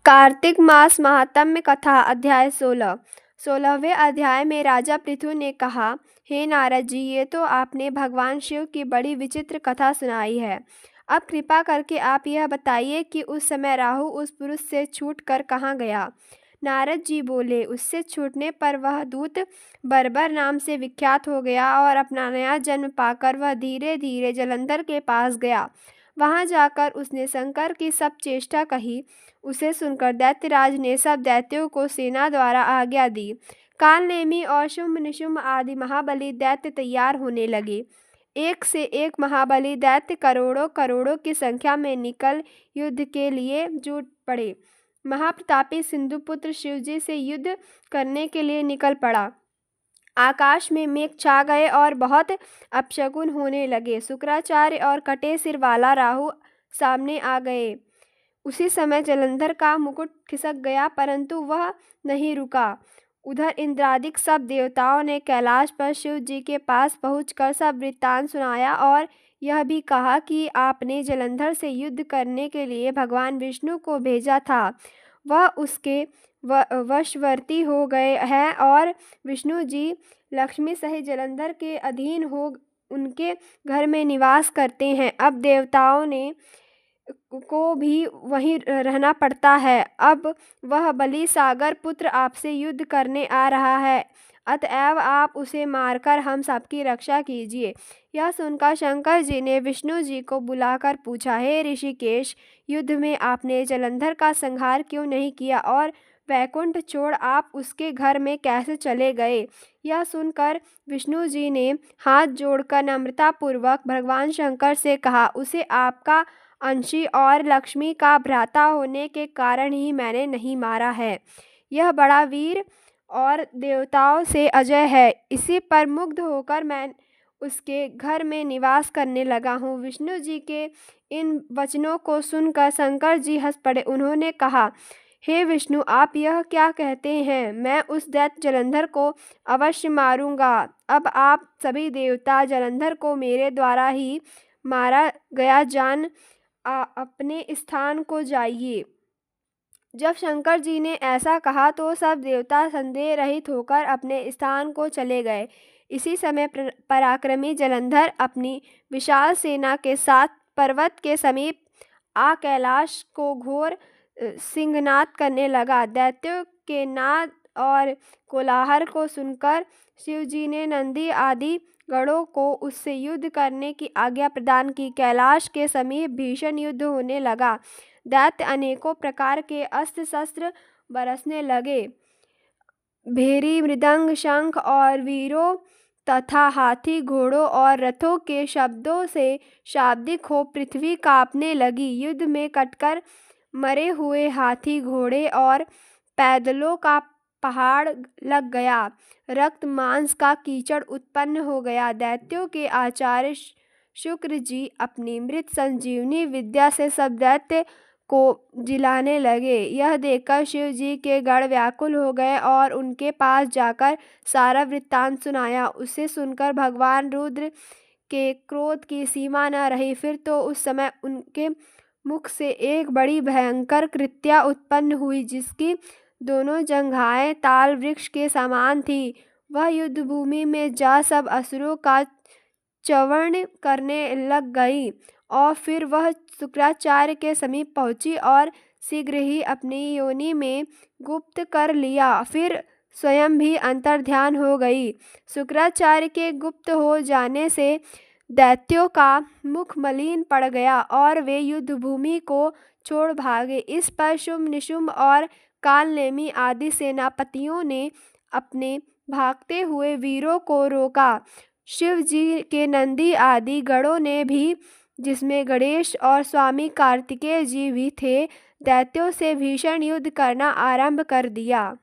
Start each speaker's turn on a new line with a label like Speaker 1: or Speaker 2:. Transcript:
Speaker 1: कार्तिक मास महात्म्य कथा अध्याय 16। 16वें अध्याय में राजा पृथु ने कहा, हे नारद जी, ये तो आपने भगवान शिव की बड़ी विचित्र कथा सुनाई है। अब कृपा करके आप यह बताइए कि उस समय राहु उस पुरुष से छूट कर कहाँ गया। नारद जी बोले, उससे छूटने पर वह दूत बर्बर नाम से विख्यात हो गया और अपना नया जन्म पाकर वह धीरे धीरे जलंधर के पास गया। वहां जाकर उसने शंकर की सब चेष्टा कही। उसे सुनकर दैत्यराज ने सब दैत्यों को सेना द्वारा आज्ञा दी। कालनेमी और शुंभ निशुंभ आदि महाबली दैत्य तैयार होने लगे। एक से एक महाबली दैत्य करोड़ों करोड़ों की संख्या में निकल युद्ध के लिए जुट पड़े। महाप्रतापी सिंधुपुत्र शिवजी से युद्ध करने के लिए निकल पड़ा। आकाश में मेघ छा गए और बहुत अपशकुन होने लगे। शुक्राचार्य और कटे सिर वाला राहु सामने आ गए। उसी समय जलंधर का मुकुट खिसक गया, परंतु वह नहीं रुका। उधर इंद्रादिक सब देवताओं ने कैलाश पर शिव जी के पास पहुंचकर सब वृत्तांत सुनाया और यह भी कहा कि आपने जलंधर से युद्ध करने के लिए भगवान विष्णु को भेजा था। वह उसके वशवर्ती हो गए हैं और विष्णु जी लक्ष्मी सहित जलंधर के अधीन हो उनके घर में निवास करते हैं। अब देवताओं ने को भी वहीं रहना पड़ता है। अब वह बलि सागर पुत्र आपसे युद्ध करने आ रहा है, अतएव आप उसे मारकर हम सबकी रक्षा कीजिए। यह सुनकर शंकर जी ने विष्णु जी को बुलाकर पूछा, हे ऋषिकेश, युद्ध में आपने जलंधर का संहार क्यों नहीं किया और वैकुंठ छोड़ आप उसके घर में कैसे चले गए। यह सुनकर विष्णु जी ने हाथ जोड़कर नम्रतापूर्वक भगवान शंकर से कहा, उसे आपका अंशी और लक्ष्मी का भ्राता होने के कारण ही मैंने नहीं मारा है। यह बड़ा वीर और देवताओं से अजय है। इसी पर मुग्ध होकर मैं उसके घर में निवास करने लगा हूँ। विष्णु जी के इन वचनों को सुनकर शंकर जी हंस पड़े। उन्होंने कहा, हे विष्णु, आप यह क्या कहते हैं। मैं उस दैत्य जलंधर को अवश्य मारूंगा। अब आप सभी देवता जलंधर को मेरे द्वारा ही मारा गया जान अपने स्थान को जाइए। जब शंकर जी ने ऐसा कहा तो सब देवता संदेह रहित होकर अपने स्थान को चले गए। इसी समय पराक्रमी जलंधर अपनी विशाल सेना के साथ पर्वत के समीप आ कैलाश को घोर सिंहनाद करने लगा। दैत्यों के नाद और कोलाहल को सुनकर शिवजी ने नंदी आदि गणों को उससे युद्ध करने की आज्ञा प्रदान की। कैलाश के समीप भीषण युद्ध होने लगा। दैत्य अनेकों प्रकार के अस्त्र शस्त्र बरसने लगे। भेरी, मृदंग, शंख और वीरों तथा हाथी, घोड़ों और रथों के शब्दों से शाब्दिक हो पृथ्वी कांपने लगी। युद्ध में कटकर मरे हुए हाथी, घोड़े और पैदलों का पहाड़ लग गया। रक्त मांस का कीचड़ उत्पन्न हो गया। दैत्यों के आचार्य शुक्र जी अपनी मृत संजीवनी विद्या से सब दैत्य को जिलाने लगे। यह देखकर शिव जी के गण व्याकुल हो गए और उनके पास जाकर सारा वृत्तांत सुनाया। उसे सुनकर भगवान रुद्र के क्रोध की सीमा न रही। फिर तो उस समय उनके मुख से एक बड़ी भयंकर कृत्या उत्पन्न हुई, जिसकी दोनों जंघाएं ताल वृक्ष के समान थी। वह युद्ध भूमि में जा सब असुरों का च्वरण करने लग गई और फिर वह शुक्राचार्य के समीप पहुंची और शीघ्र ही अपनी योनि में गुप्त कर लिया। फिर स्वयं भी अंतर्ध्यान हो गई। शुक्राचार्य के गुप्त हो जाने से दैत्यों का मुख मलिन पड़ गया और वे युद्ध भूमि को छोड़ भागे। इस पर शुंभ निशुंभ और कालनेमी आदि सेनापतियों ने अपने भागते हुए वीरों को रोका। शिव जी के नंदी आदि गणों ने भी, जिसमें गणेश और स्वामी कार्तिकेय जी भी थे, दैत्यों से भीषण युद्ध करना आरंभ कर दिया।